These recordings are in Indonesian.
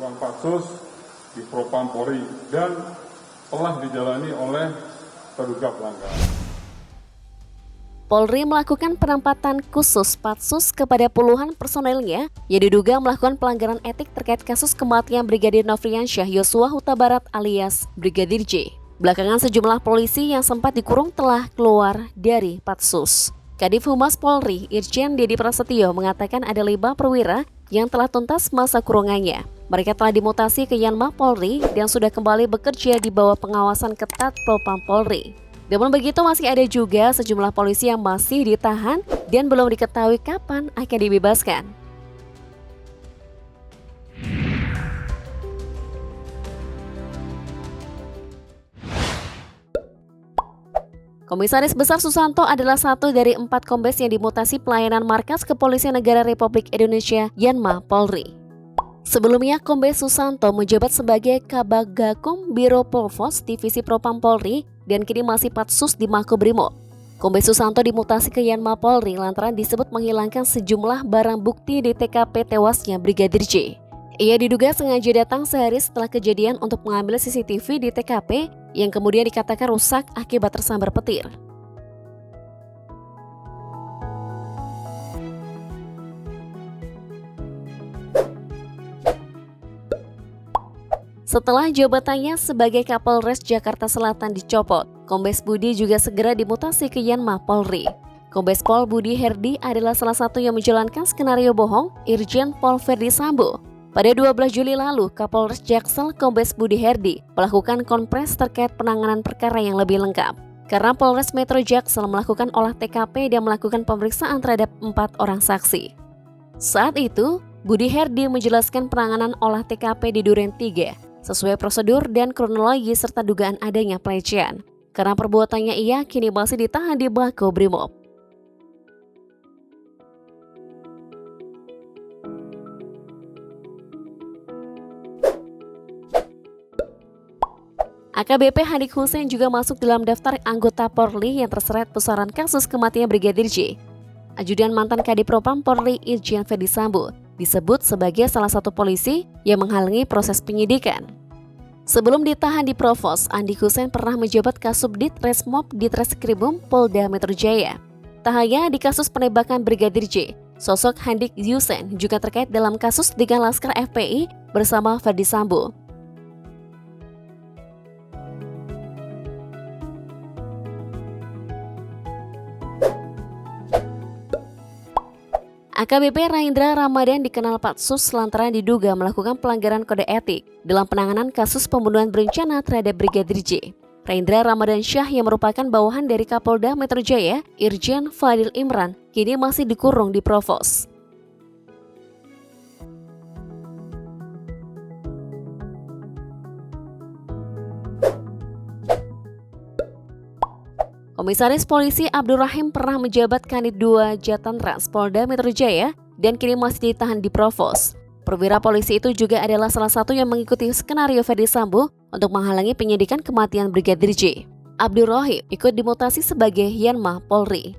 ruang Patsus di Propam Polri dan telah dijalani oleh terduga pelanggar. Polri melakukan penempatan khusus Patsus kepada puluhan personelnya yang diduga melakukan pelanggaran etik terkait kasus kematian Brigadir Nofriansyah Yosua Huta Barat alias Brigadir J. Belakangan sejumlah polisi yang sempat dikurung telah keluar dari Patsus. Kadif Humas Polri, Irjen Dedi Prasetyo mengatakan ada 5 perwira yang telah tuntas masa kurungannya. Mereka telah dimutasi ke Yanma Polri dan sudah kembali bekerja di bawah pengawasan ketat Propam Polri. Namun begitu masih ada juga sejumlah polisi yang masih ditahan dan belum diketahui kapan akan dibebaskan. Komisaris Besar Susanto adalah satu dari 4 kombes yang dimutasi pelayanan Markas Kepolisian Negara Republik Indonesia Yanma Polri. Sebelumnya, Kombes Susanto menjabat sebagai Kabagakum Biro Provos Divisi Propam Polri dan kini masih Patsus di Makobrimob. Kombes Susanto dimutasi ke Yanma Polri lantaran disebut menghilangkan sejumlah barang bukti di TKP tewasnya Brigadir J. Ia diduga sengaja datang sehari setelah kejadian untuk mengambil CCTV di TKP yang kemudian dikatakan rusak akibat tersambar petir. Setelah jabatannya sebagai Kapolres Jakarta Selatan dicopot, Kombes Budi juga segera dimutasi ke Yanma Polri. Kombes Pol Budi Herdi adalah salah satu yang menjalankan skenario bohong Irjen Pol Verdi Sambo. Pada 12 Juli lalu, Kapolres Jaksel Kombes Budi Herdi melakukan konpres terkait penanganan perkara yang lebih lengkap. Karena Polres Metro Jaksel melakukan olah TKP dan melakukan pemeriksaan terhadap 4 orang saksi. Saat itu, Budi Herdi menjelaskan penanganan olah TKP di Duren 3 sesuai prosedur dan kronologi serta dugaan adanya pelecehan. Karena perbuatannya ia kini masih ditahan di Makobrimob. AKBP Hadik Hussein juga masuk dalam daftar anggota Polri yang terseret pusaran kasus kematian Brigadir J. Ajudan mantan Kadif Propam Polri Irjen Verdi Sambo disebut sebagai salah satu polisi yang menghalangi proses penyidikan. Sebelum ditahan di Provos, Andi Hussein pernah menjabat Kasubdit Resmob di Treskrimum Polda Metro Jaya. Tak hanya di kasus penembakan Brigadir J, sosok Hadik Hussein juga terkait dalam kasus dengan Laskar FPI bersama Verdi Sambo. AKBP Raindra Ramadan dikenal Patsus lantaran diduga melakukan pelanggaran kode etik dalam penanganan kasus pembunuhan berencana terhadap Brigadir J. Raindra Ramadan Syah yang merupakan bawahan dari Kapolda Metro Jaya, Irjen Fadil Imran, kini masih dikurung di Provos. Komisaris Polisi Abdul Rahim pernah menjabat Kanit 2 Jatanras Polda Metro Jaya dan kini masih ditahan di Provos. Perwira polisi itu juga adalah salah satu yang mengikuti skenario Verdi Sambo untuk menghalangi penyidikan kematian Brigadir J. Abdul Rahim ikut dimutasi sebagai Yanma Polri.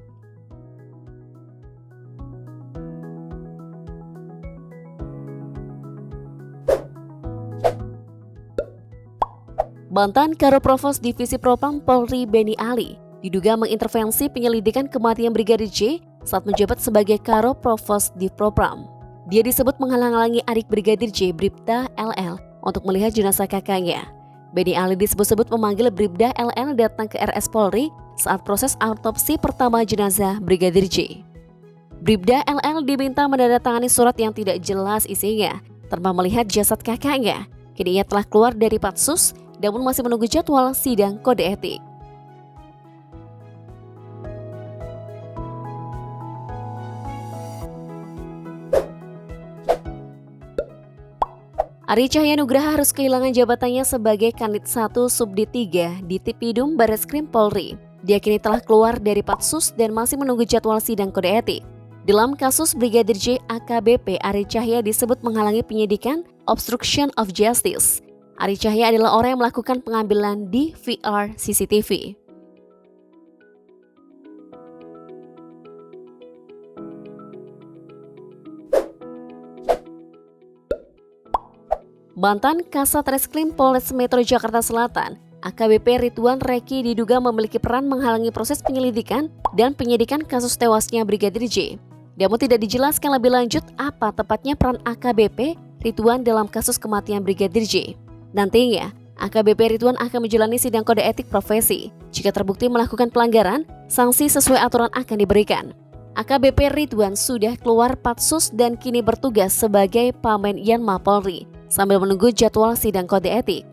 Mantan Karo Provos Divisi Propam Polri Beni Ali diduga mengintervensi penyelidikan kematian Brigadir J saat menjabat sebagai Karo Provos di Propam. Dia disebut menghalang-halangi adik Brigadir J, Bribda LL, untuk melihat jenazah kakaknya. Beni Ali disebut-sebut memanggil Bribda LL datang ke RS Polri saat proses autopsi pertama jenazah Brigadir J. Bribda LL diminta menandatangani surat yang tidak jelas isinya, tanpa melihat jasad kakaknya. Kini ia telah keluar dari Patsus, namun masih menunggu jadwal sidang kode etik. Ari Cahya Nugraha harus kehilangan jabatannya sebagai Kanit 1 Subdit 3 di Tipidum Barreskrim Polri. Dia kini telah keluar dari Patsus dan masih menunggu jadwal sidang kode etik. Dalam kasus Brigadir J, AKBP Ari Cahya disebut menghalangi penyidikan obstruction of justice. Ari Cahya adalah orang yang melakukan pengambilan DVR CCTV. Mantan Kasat Reskrim Polres Metro Jakarta Selatan, AKBP Ridwan Reki diduga memiliki peran menghalangi proses penyelidikan dan penyidikan kasus tewasnya Brigadir J. Namun tidak dijelaskan lebih lanjut apa tepatnya peran AKBP Ridwan dalam kasus kematian Brigadir J. Nantinya, AKBP Ridwan akan menjalani sidang kode etik profesi. Jika terbukti melakukan pelanggaran, sanksi sesuai aturan akan diberikan. AKBP Ridwan sudah keluar Patsus dan kini bertugas sebagai Pamen Yanma Polri sambil menunggu jadwal sidang kode etik.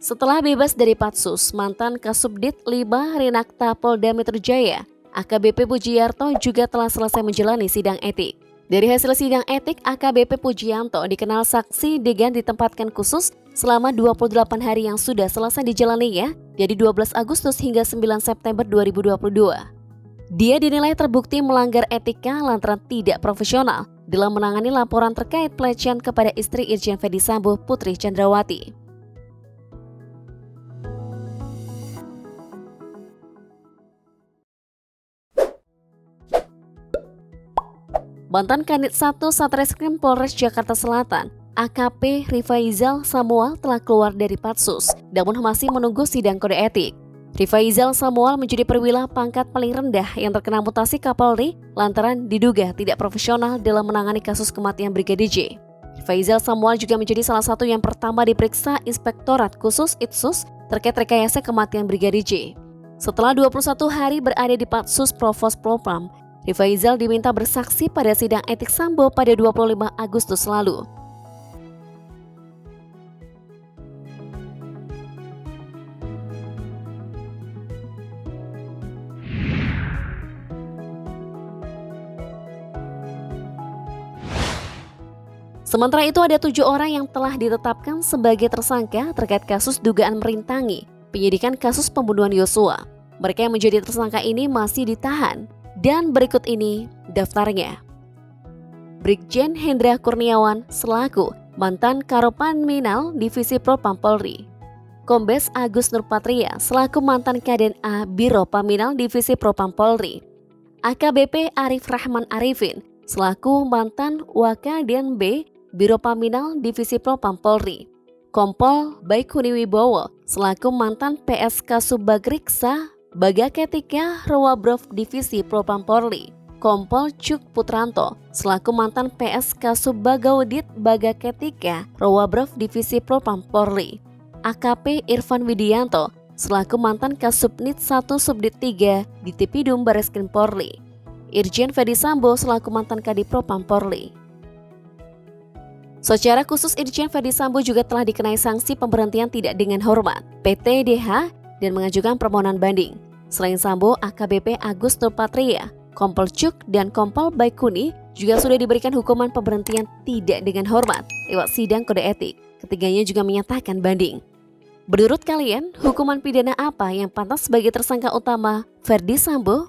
Setelah bebas dari Patsus, mantan Kasubdit 5 Rinakta Polda Metro Jaya, AKBP Pujiarto juga telah selesai menjalani sidang etik. Dari hasil sidang etik, AKBP Pujianto dikenal saksi dengan ditempatkan khusus selama 28 hari yang sudah selesai dijalaninya dari 12 Agustus hingga 9 September 2022. Dia dinilai terbukti melanggar etika lantaran tidak profesional dalam menangani laporan terkait pelecehan kepada istri Irjen Ferdy Sambo, Putri Chandrawati. Mantan Kanit 1 Satreskrim Polres Jakarta Selatan, AKP Rifaizal Samuel telah keluar dari Patsus, namun masih menunggu sidang kode etik. Rifaizal Samuel menjadi perwira pangkat paling rendah yang terkena mutasi Kapolri lantaran diduga tidak profesional dalam menangani kasus kematian Brigadir J. Rifaizal Samuel juga menjadi salah satu yang pertama diperiksa Inspektorat Khusus Itsus terkait rekayasa kematian Brigadir J. Setelah 21 hari berada di Patsus Provos Propam, Rifaizal diminta bersaksi pada sidang etik Sambo pada 25 Agustus lalu. Sementara itu ada 7 orang yang telah ditetapkan sebagai tersangka terkait kasus dugaan merintangi penyidikan kasus pembunuhan Yosua. Mereka yang menjadi tersangka ini masih ditahan. Dan berikut ini daftarnya. Brigjen Hendra Kurniawan selaku mantan Karopanminal Divisi Propam Polri. Kombes Agus Nurpatria selaku mantan Kaden A Biro Paminal Divisi Propam Polri. AKBP Arif Rahman Arifin selaku mantan Wakaden B Biro Paminal Divisi Propam Polri. Kompol Baikuni Wibowo selaku mantan PSK Subagriksa Bagaketika Rowabrov Divisi Propam Polri. Kompol Cuk Putranto selaku mantan PSK Subbagaudit Bagaketika Rowabrov Divisi Propam Polri. AKP Irfan Widianto selaku mantan Kasubnit 1 Subdit 3 di Tipidum Bareskrim Polri. Irjen Ferdy Sambo selaku mantan Kadipropam Polri. Secara khusus Irjen Ferdy Sambo juga telah dikenai sanksi pemberhentian tidak dengan hormat (PTDH) dan mengajukan permohonan banding. Selain Sambo, AKBP Agus Nurpatria, Kompol Cuk, dan Kompol Baikuni juga sudah diberikan hukuman pemberhentian tidak dengan hormat lewat sidang kode etik. Ketiganya juga menyatakan banding. Menurut kalian, hukuman pidana apa yang pantas sebagai tersangka utama Ferdy Sambo?